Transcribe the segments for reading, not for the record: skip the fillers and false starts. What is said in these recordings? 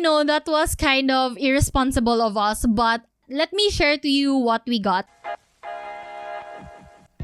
know that was kind of irresponsible of us, but let me share to you what we got.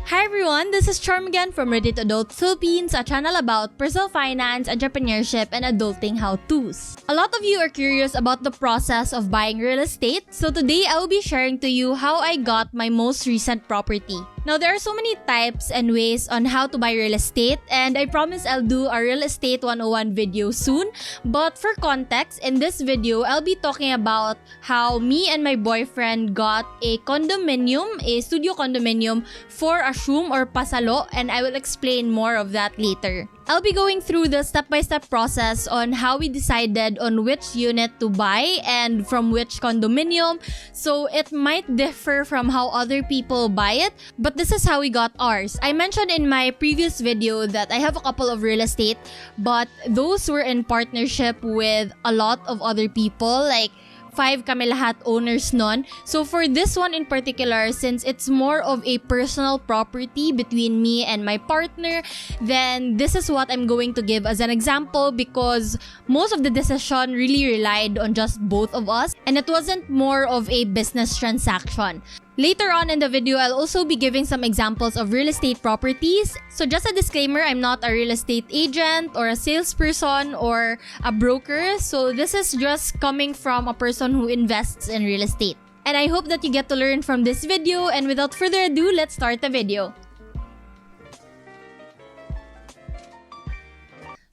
Hi everyone, this is Charm again from Ready to Adult Philippines, a channel about personal finance, entrepreneurship, and adulting how-tos. A lot of you are curious about the process of buying real estate, so today I will be sharing to you how I got my most recent property. Now, there are so many types and ways on how to buy real estate, and I promise I'll do a Real Estate 101 video soon. But for context, in this video, I'll be talking about how me and my boyfriend got a condominium, a studio condominium for a room or pasalo, and I will explain more of that later. I'll be going through the step-by-step process on how we decided on which unit to buy and from which condominium, so it might differ from how other people buy it, but this is how we got ours. I mentioned in my previous video that I have a couple of real estate, but those were in partnership with a lot of other people, like 5 kami lahat owners nun. So for this one in particular, since it's more of a personal property between me and my partner, then this is what I'm going to give as an example because most of the decision really relied on just both of us and it wasn't more of a business transaction. Later on in the video, I'll also be giving some examples of real estate properties. So just a disclaimer, I'm not a real estate agent or a salesperson or a broker. So this is just coming from a person who invests in real estate. And I hope that you get to learn from this video. And without further ado, let's start the video.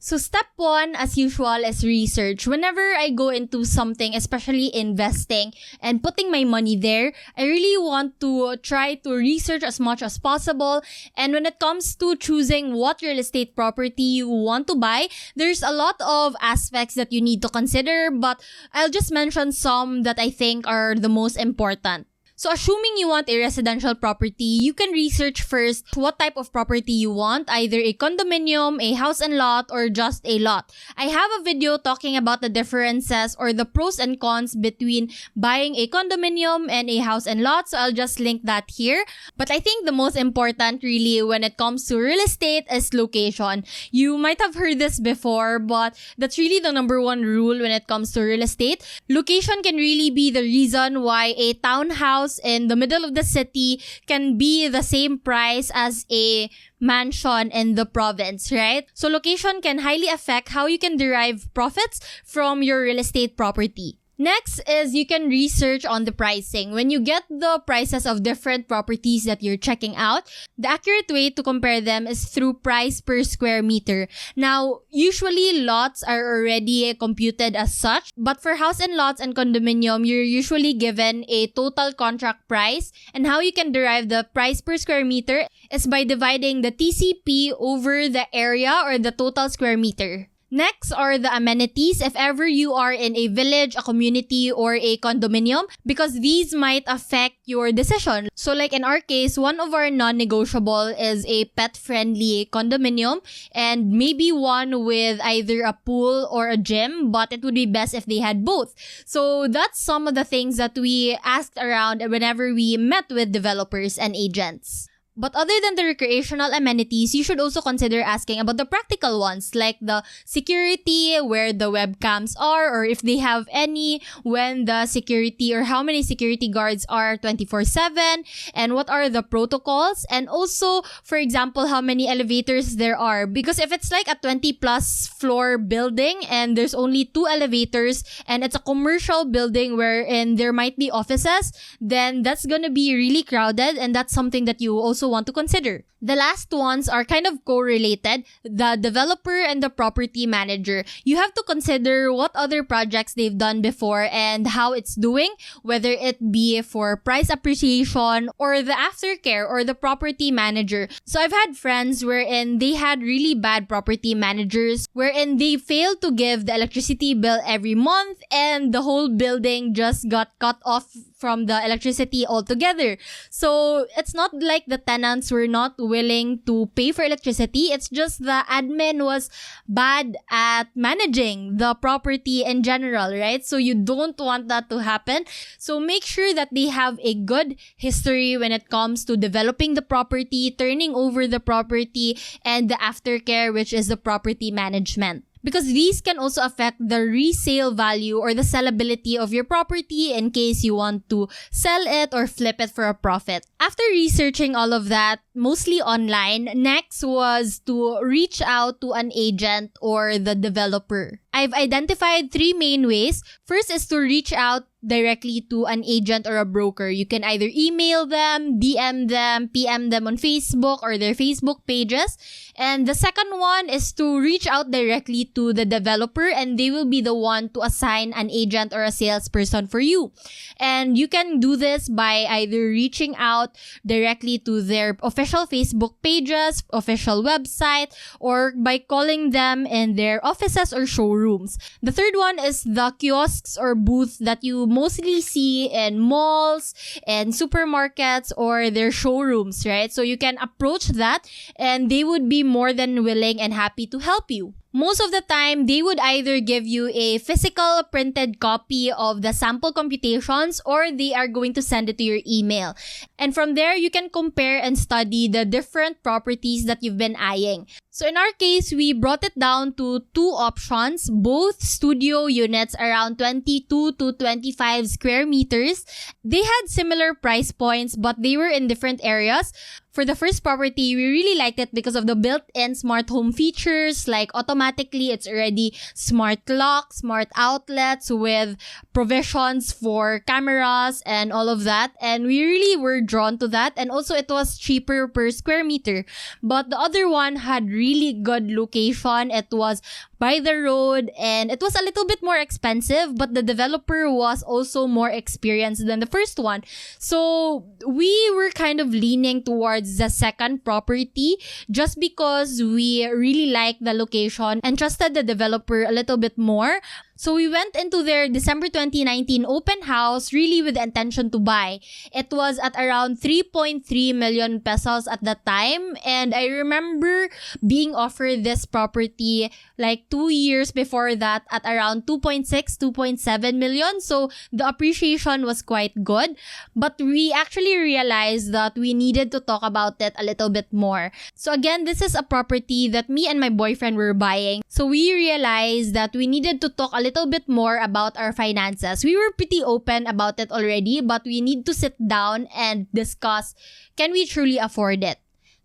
So step 1, as usual, is research. Whenever I go into something, especially investing and putting my money there, I really want to try to research as much as possible. And when it comes to choosing what real estate property you want to buy, there's a lot of aspects that you need to consider, but I'll just mention some that I think are the most important. So assuming you want a residential property, you can research first what type of property you want, either a condominium, a house and lot, or just a lot. I have a video talking about the differences or the pros and cons between buying a condominium and a house and lot, so I'll just link that here. But I think the most important really when it comes to real estate is location. You might have heard this before, but that's really the number one rule when it comes to real estate. Location can really be the reason why a townhouse in the middle of the city can be the same price as a mansion in the province, right? So location can highly affect how you can derive profits from your real estate property. Next is you can research on the pricing. When you get the prices of different properties that you're checking out, the accurate way to compare them is through price per square meter. Now, usually lots are already computed as such, but for house and lots and condominium, you're usually given a total contract price, and how you can derive the price per square meter is by dividing the TCP over the area or the total square meter. Next are the amenities if ever you are in a village, a community, or a condominium, because these might affect your decision. So like in our case, one of our non-negotiable is a pet-friendly condominium and maybe one with either a pool or a gym, but it would be best if they had both. So that's some of the things that we asked around whenever we met with developers and agents. But other than the recreational amenities, you should also consider asking about the practical ones, like the security, where the webcams are, or if they have any, when the security or how many security guards are 24/7, and what are the protocols, and also, for example, how many elevators there are. Because if it's like a 20-plus floor building and there's only 2 elevators, and it's a commercial building wherein there might be offices, then that's gonna be really crowded, and that's something that you also want to consider. The last ones are kind of correlated, the developer and the property manager. You have to consider what other projects they've done before and how it's doing, whether it be for price appreciation or the aftercare or the property manager. So I've had friends wherein they had really bad property managers wherein they failed to give the electricity bill every month and the whole building just got cut off from the electricity altogether. So it's not like the tenants were not willing to pay for electricity. It's just the admin was bad at managing the property in general, right? So you don't want that to happen. So make sure that they have a good history when it comes to developing the property, turning over the property, and the aftercare, which is the property management. because these can also affect the resale value or the sellability of your property in case you want to sell it or flip it for a profit. After researching all of that, mostly online, next was to reach out to an agent or the developer. I've identified 3 main ways. First is to reach out directly to an agent or a broker. You can either email them, DM them, PM them on Facebook or their Facebook pages. And the second one is to reach out directly to the developer, and they will be the one to assign an agent or a salesperson for you. And you can do this by either reaching out directly to their official Facebook pages, official website, or by calling them in their offices or showrooms. The third one is the kiosks or booths that you mostly see in malls and supermarkets or their showrooms, right? So you can approach that and they would be more than willing and happy to help you. Most of the time, they would either give you a physical printed copy of the sample computations or they are going to send it to your email. And from there, you can compare and study the different properties that you've been eyeing. So in our case, we brought it down to 2 options, both studio units around 22 to 25 square meters. They had similar price points, but they were in different areas. For the first property, we really liked it because of the built-in smart home features, like automatically it's already smart locks, smart outlets with provisions for cameras and all of that. And we really were drawn to that. And also it was cheaper per square meter. But the other one had really good location. It was by the road and it was a little bit more expensive, but the developer was also more experienced than the first one. So we were kind of leaning towards the second property just because we really liked the location and trusted the developer a little bit more. So we went into their December 2019 open house really with the intention to buy. It was at around 3.3 million pesos at that time. And I remember being offered this property like 2 years before that at around 2.6, 2.7 million. So the appreciation was quite good. But we actually realized that we needed to talk about it a little bit more. So again, this is a property that me and my boyfriend were buying. So we realized that we needed to talk a little bit more about our finances. We were pretty open about it already, but we need to sit down and discuss, can we truly afford it?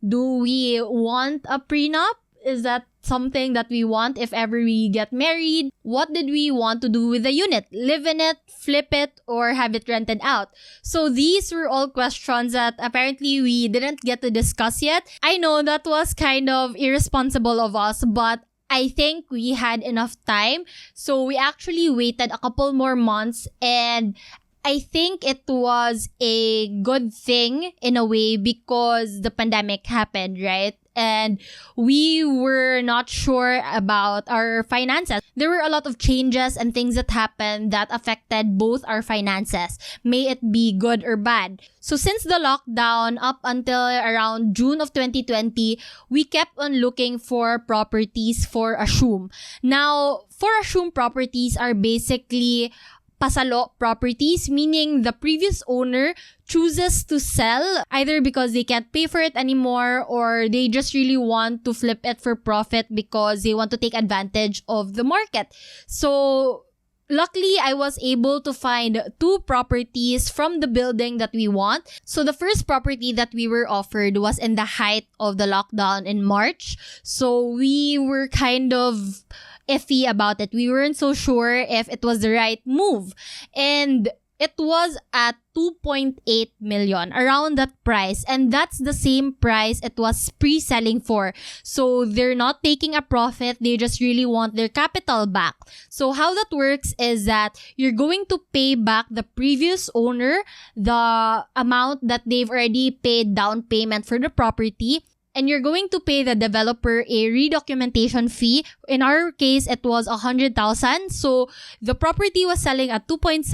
Do we want a prenup? Is that something that we want if ever we get married? What did we want to do with the unit? Live in it, flip it, or have it rented out? So these were all questions that apparently we didn't get to discuss yet. I know that was kind of irresponsible of us, but I think we had enough time. So we actually waited a couple more months, and I think it was a good thing in a way because the pandemic happened, right? And we were not sure about our finances. There were a lot of changes and things that happened that affected both our finances, may it be good or bad. So since the lockdown up until around June of 2020, we kept on looking for properties for assume. Now, for assume properties are basically pasalo properties, meaning the previous owner chooses to sell either because they can't pay for it anymore or they just really want to flip it for profit because they want to take advantage of the market. So luckily, I was able to find 2 properties from the building that we want. So the first property that we were offered was in the height of the lockdown in March. So we were kind of iffy about it. We weren't so sure if it was the right move. And it was at 2.8 million, around that price. And that's the same price it was pre-selling for. So they're not taking a profit. They just really want their capital back. So how that works is that you're going to pay back the previous owner the amount that they've already paid down payment for the property. And you're going to pay the developer a redocumentation fee. In our case, it was 100,000. So the property was selling at 2.7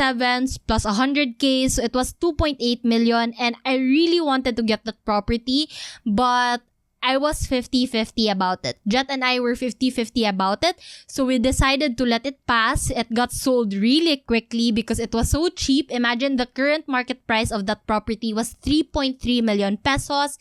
plus 100K. So it was 2.8 million. And I really wanted to get that property, but I was 50-50 about it. Jet and I were 50-50 about it. So we decided to let it pass. It got sold really quickly because it was so cheap. Imagine the current market price of that property was 3.3 million pesos.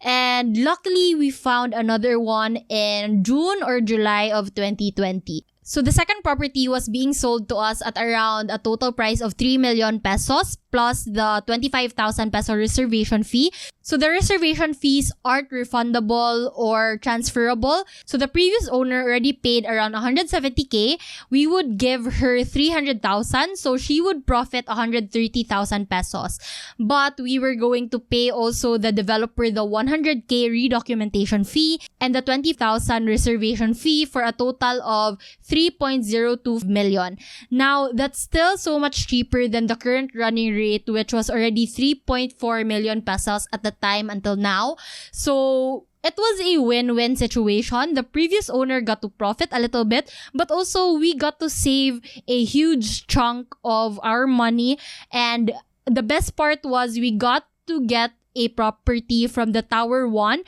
And luckily, we found another one in June or July of 2020. So the second property was being sold to us at around a total price of 3 million pesos plus the 25,000 peso reservation fee. So the reservation fees aren't refundable or transferable. So the previous owner already paid around 170k. We would give her 300,000, so she would profit 130,000 pesos. But we were going to pay also the developer the 100k redocumentation fee and the 20,000 reservation fee for a total of 3.02 million. Now, that's still so much cheaper than the current running rate, which was already 3.4 million pesos at the time until now. So, it was a win-win situation. The previous owner got to profit a little bit, but also we got to save a huge chunk of our money. And the best part was we got to get a property from the Tower 1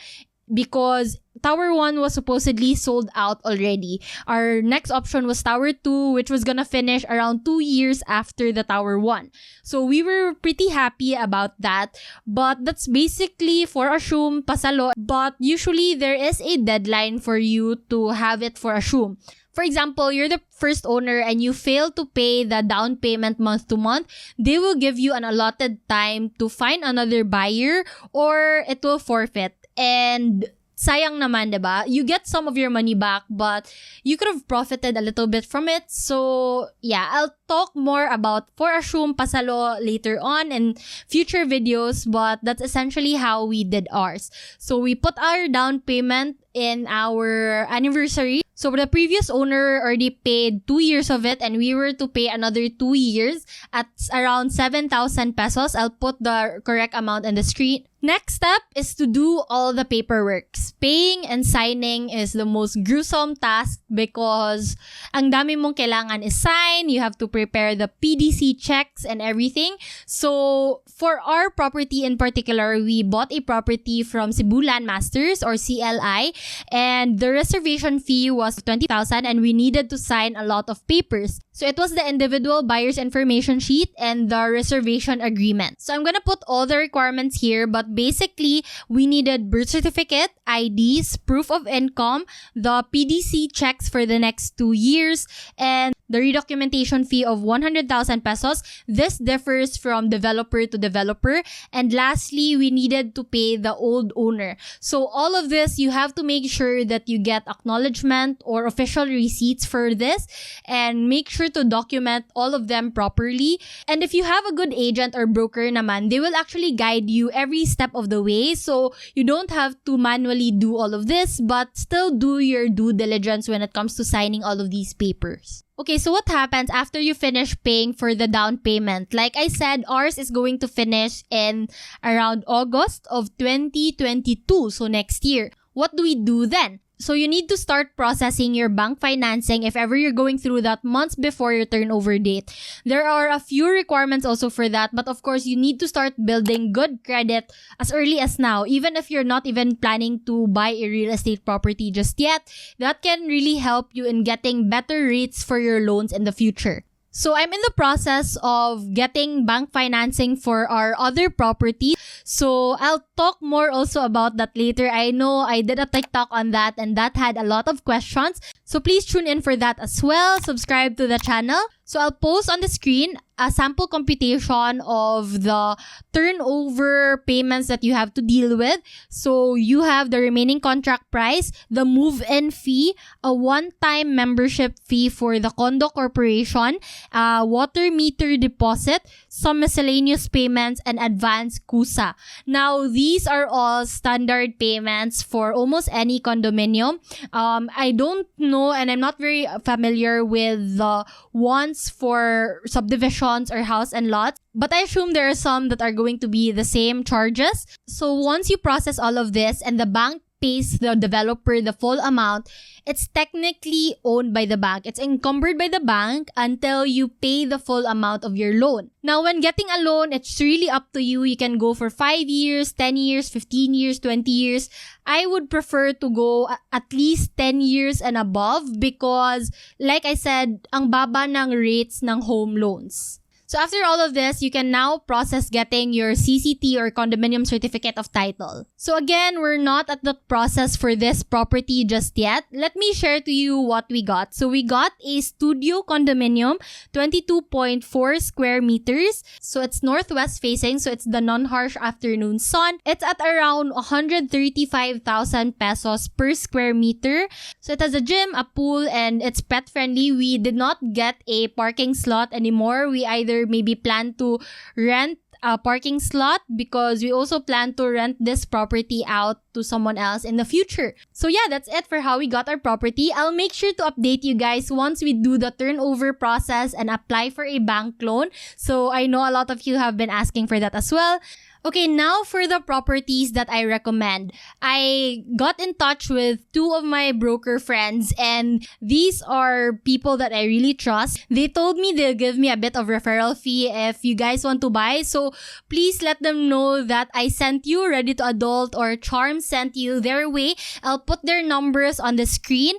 because Tower 1 was supposedly sold out already. Our next option was Tower 2, which was gonna finish around 2 years after the Tower 1. So we were pretty happy about that. But that's basically for assume pasalo. But usually there is a deadline for you to have it for assume. For example, you're the first owner and you fail to pay the down payment month to month, they will give you an allotted time to find another buyer or it will forfeit. And sayang naman, diba? You get some of your money back, but you could have profited a little bit from it. So, yeah, I'll talk more about for assume pasalo later on in future videos, but that's essentially how we did ours. So, we put our down payment in our anniversary. So, the previous owner already paid 2 years of it and we were to pay another 2 years at around 7,000 pesos. I'll put the correct amount on the screen. Next step is to do all the paperwork. Paying and signing is the most gruesome task because ang dami mong kailangan is sign. You have to prepare the PDC checks and everything. So, for our property in particular, we bought a property from Cebu Landmasters or CLI and the reservation fee was 20,000 and we needed to sign a lot of papers. So, it was the individual buyer's information sheet and the reservation agreement. So, I'm gonna put all the requirements here, but basically, we needed birth certificate, IDs, proof of income, the PDC checks for the next 2 years, and the redocumentation fee of 100,000 pesos. This differs from developer to developer. And lastly, we needed to pay the old owner. So all of this, you have to make sure that you get acknowledgement or official receipts for this and make sure to document all of them properly. And if you have a good agent or broker naman, they will actually guide you every step of the way. So you don't have to manually do all of this, but still do your due diligence when it comes to signing all of these papers. Okay, so what happens after you finish paying for the down payment? Like I said, ours is going to finish in around August of 2022, so next year. What do we do then? So you need to start processing your bank financing if ever you're going through that months before your turnover date. There are a few requirements also for that, but of course you need to start building good credit as early as now. Even if you're not even planning to buy a real estate property just yet, that can really help you in getting better rates for your loans in the future. So I'm in the process of getting bank financing for our other property. So I'll talk more also about that later. I know I did a TikTok on that and that had a lot of questions. So please tune in for that as well. Subscribe to the channel. So I'll post on the screen a sample computation of the turnover payments that you have to deal with. So you have the remaining contract price, the move-in fee, a one-time membership fee for the condo corporation, water meter deposit, some miscellaneous payments, and advance kusa. Now, these are all standard payments for almost any condominium. I don't know and I'm not very familiar with the ones for subdivisions or house and lots, but I assume there are some that are going to be the same charges. So once you process all of this and the bank pays the developer the full amount, it's technically owned by the bank. It's encumbered by the bank until you pay the full amount of your loan. Now, when getting a loan, it's really up to you. You can go for 5 years, 10 years, 15 years, 20 years. I would prefer to go at least 10 years and above because, like I said, ang baba ng rates ng home loans. So after all of this, you can now process getting your CCT or condominium certificate of title. So again, we're not at the process for this property just yet. Let me share to you what we got. So we got a studio condominium, 22.4 square meters. So it's northwest facing, so it's the non-harsh afternoon sun. It's at around 135,000 pesos per square meter. So it has a gym, a pool, and it's pet friendly. We did not get a parking slot anymore. We either maybe plan to rent a parking slot because we also plan to rent this property out to someone else in the future. So yeah, that's it for how we got our property. I'll make sure to update you guys once we do the turnover process and apply for a bank loan. So I know a lot of you have been asking for that as well. Okay, now for the properties that I recommend. I got in touch with 2 of my broker friends and these are people that I really trust. They told me they'll give me a bit of referral fee if you guys want to buy. So please let them know that I sent you, Ready to Adult or Charm sent you their way. I'll put their numbers on the screen.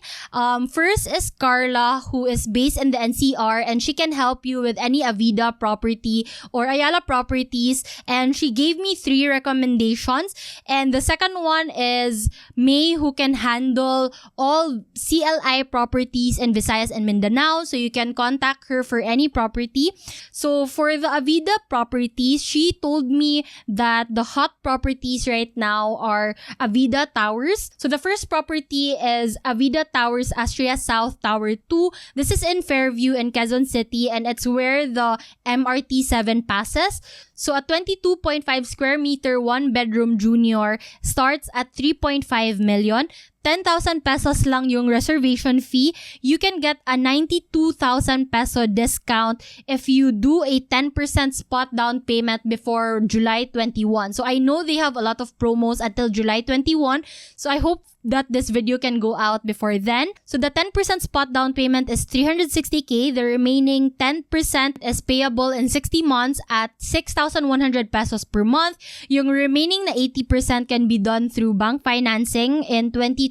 First is Carla, who is based in the NCR and she can help you with any Avida property or Ayala properties, and she gave me 3 recommendations. And the second one is May, who can handle all CLI properties in Visayas and Mindanao. So you can contact her for any property. So for the Avida properties, she told me that the hot properties right now are Avida Towers. So the first property is Avida Towers Astria South Tower 2. This is in Fairview in Quezon City and it's where the MRT 7 passes. So a 22.5 square meter 1-bedroom junior starts at 3.5 million. 10,000 pesos lang yung reservation fee. You can get a 92,000 peso discount if you do a 10% spot down payment before July 21. So I know they have a lot of promos until July 21. So I hope that this video can go out before then. So the 10% spot down payment is 360k. The remaining 10% is payable in 60 months at 6,100 pesos per month. Yung remaining na 80% can be done through bank financing in 2026.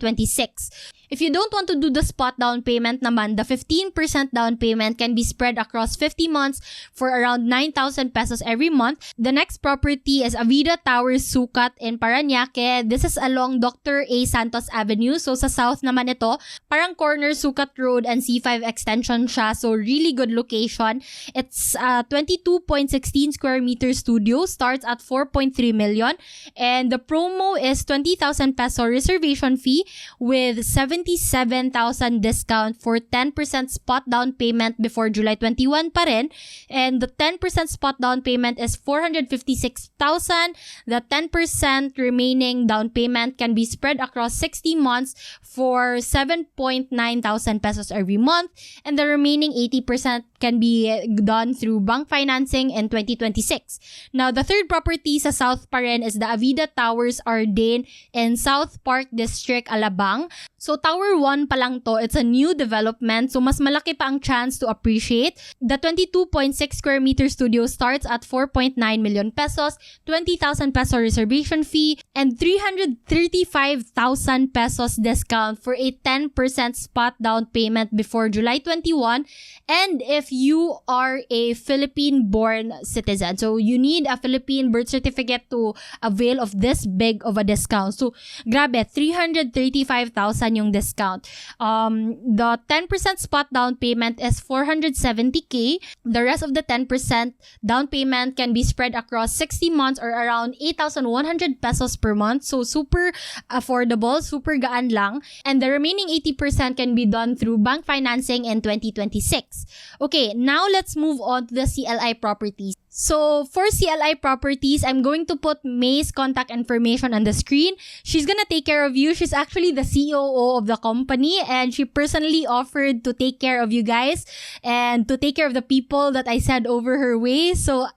If you don't want to do the spot down payment naman, the 15% down payment can be spread across 50 months for around 9,000 pesos every month. The next property is Avida Towers Sukat in Parañaque. This is along Dr. A. Santos Avenue. So sa south naman ito, parang corner Sukat Road and C5 extension siya. So really good location. It's 22.16 square meter studio, starts at 4.3 million. And the promo is 20,000 peso reservation fee with 77,000 discount for 10% spot down payment before July 21 pa rin. And the 10% spot down payment is 456,000. The 10% remaining down payment can be spread across 60 months for 7.9 thousand pesos every month. And the remaining 80% can be done through bank financing in 2026. Now, the third property sa South pa rin is the Avida Towers Arden in South Park District, Alabang. So, Tower 1 pa lang to. It's a new development. So, mas malaki pa ang chance to appreciate. The 22.6 square meter studio starts at 4.9 million pesos, 20,000 peso reservation fee, and 335,000 pesos discount for a 10% spot down payment before July 21. And if you are a Philippine-born citizen, so you need a Philippine birth certificate to avail of this big of a discount. So, grabe, 335,000 yung discount. The 10% spot down payment is 470k. The rest of the 10% down payment can be spread across 60 months or around 8,100 pesos per month. So, super affordable, super gaan lang. And the remaining 80% can be done through bank financing in 2026. Okay, now let's move on to the CLI properties. So, for CLI properties, I'm going to put May's contact information on the screen. She's gonna take care of you. She's actually the COO of the company and she personally offered to take care of you guys and to take care of the people that I sent over her way. So,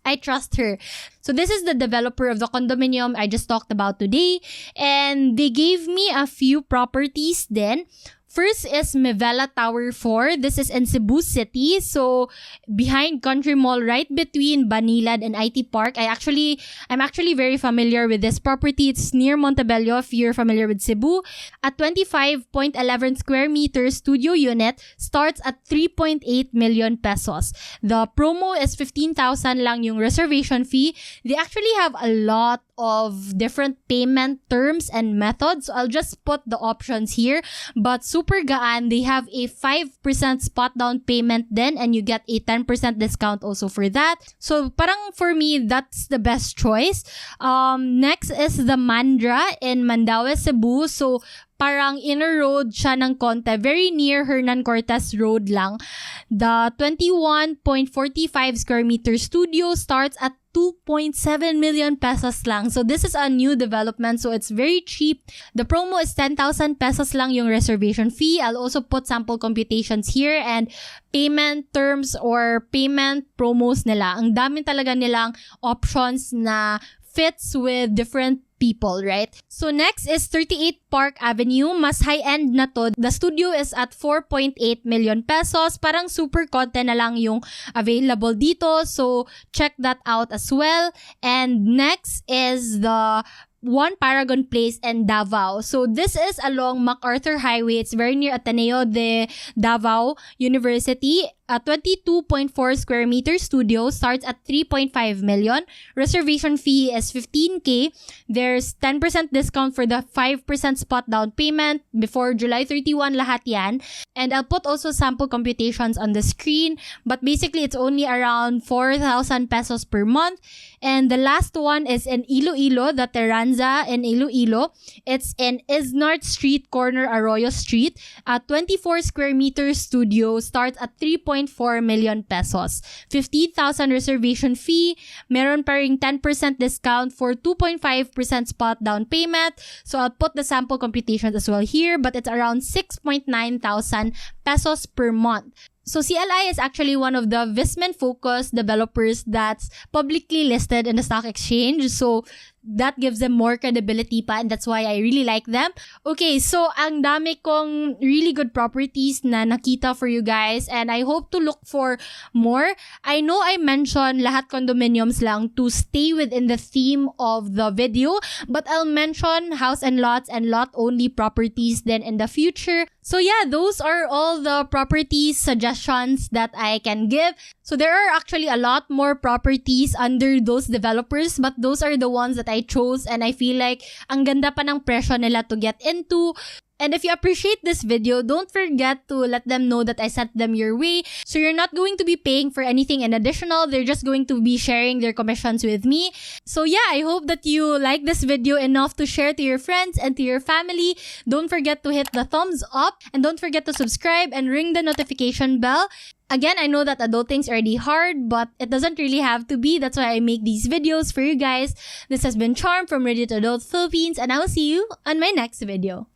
I trust her. So this is the developer of the condominium I just talked about today. And they gave me a few properties then. First is Mevela Tower 4. This is in Cebu City. So, behind Country Mall, right between Banilad and IT Park. I'm actually very familiar with this property. It's near Montebello if you're familiar with Cebu. A 25.11 square meter studio unit starts at 3.8 million pesos. The promo is 15,000 lang yung reservation fee. They actually have a lot of different payment terms and methods. So I'll just put the options here. But super gaan, they have a 5% spot down payment then, and you get a 10% discount also for that. So parang for me, that's the best choice. Next is the Mandra in Mandaue, Cebu. So parang inner road siya ng konti. Very near Hernan Cortez Road lang. The 21.45 square meter studio starts at 2.7 million pesos lang. So this is a new development, so it's very cheap. The promo is 10,000 pesos lang yung reservation fee. I'll also put sample computations here and payment terms or payment promos nila. Ang dami talaga nilang options na fits with different people, right? So next is 38 Park Avenue. Mas high-end na to. The studio is at 4.8 million pesos. Parang super konti na lang yung available dito. So check that out as well. And next is the One Paragon Place in Davao. So this is along MacArthur Highway. It's very near Ateneo de Davao University. A 22.4 square meter studio starts at 3.5 million. Reservation fee is 15K. There's 10% discount for the 5% spot down payment before July 31 lahat yan. And I'll put also sample computations on the screen. But basically, it's only around 4,000 pesos per month. And the last one is in Iloilo, the Terranza in Iloilo. It's in Isnart Street, corner Arroyo Street. A 24 square meter studio starts at 3.4 million pesos. 15,000 reservation fee. Meron pa ring 10% discount for 2.5% spot down payment. So I'll put the sample computations as well here, but it's around 6.9 thousand pesos per month. So CLI is actually one of the investment-focused developers that's publicly listed in the stock exchange. So that gives them more credibility pa, and that's why I really like them. Okay, so ang dami kong really good properties na nakita for you guys, and I hope to look for more. I know I mentioned lahat condominiums lang to stay within the theme of the video, but I'll mention house and lots and lot-only properties then in the future. So yeah, those are all the property suggestions that I can give. So there are actually a lot more properties under those developers, but those are the ones that I chose, and I feel like ang ganda pa ng presyo nila to get into. And if you appreciate this video, don't forget to let them know that I sent them your way. So you're not going to be paying for anything in additional. They're just going to be sharing their commissions with me. So yeah, I hope that you like this video enough to share to your friends and to your family. Don't forget to hit the thumbs up, and don't forget to subscribe and ring the notification bell. Again, I know that adulting's already hard, but it doesn't really have to be. That's why I make these videos for you guys. This has been Charm from Ready to Adult Philippines, and I will see you on my next video.